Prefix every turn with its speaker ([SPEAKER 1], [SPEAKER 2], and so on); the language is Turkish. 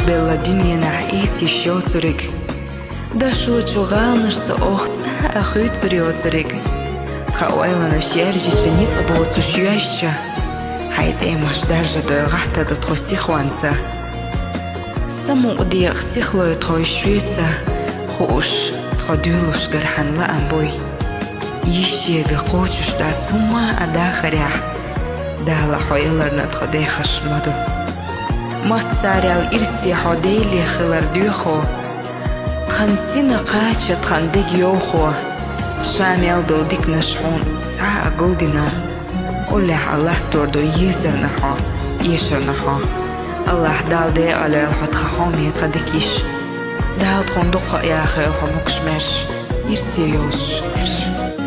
[SPEAKER 1] bella dünya na'iti shioturig. Da shu chugalnish sa ochtsa a chuturig. Tchawela na sherjicha nitsabo zu shuashcha. Hayte mash darja do gahta do trosikhwanza. Samu udiq sikhlo troishritsa. Khush tradulush garhan la amboy. Yishye gqochush da summa adakharya. Da la hoylarna tkhadekhash madu. Massarial irsi hodeli khilar duho. Khansina qacha tkhandig yoho. Shamel do dik nashun sa goldina. Ulle Allah tordo yizerna ha. Yesherna ha. Allah dalde ala hat khami tadikish. Dal tkhonduq ya khay hamukshmesh. Irsi yosh.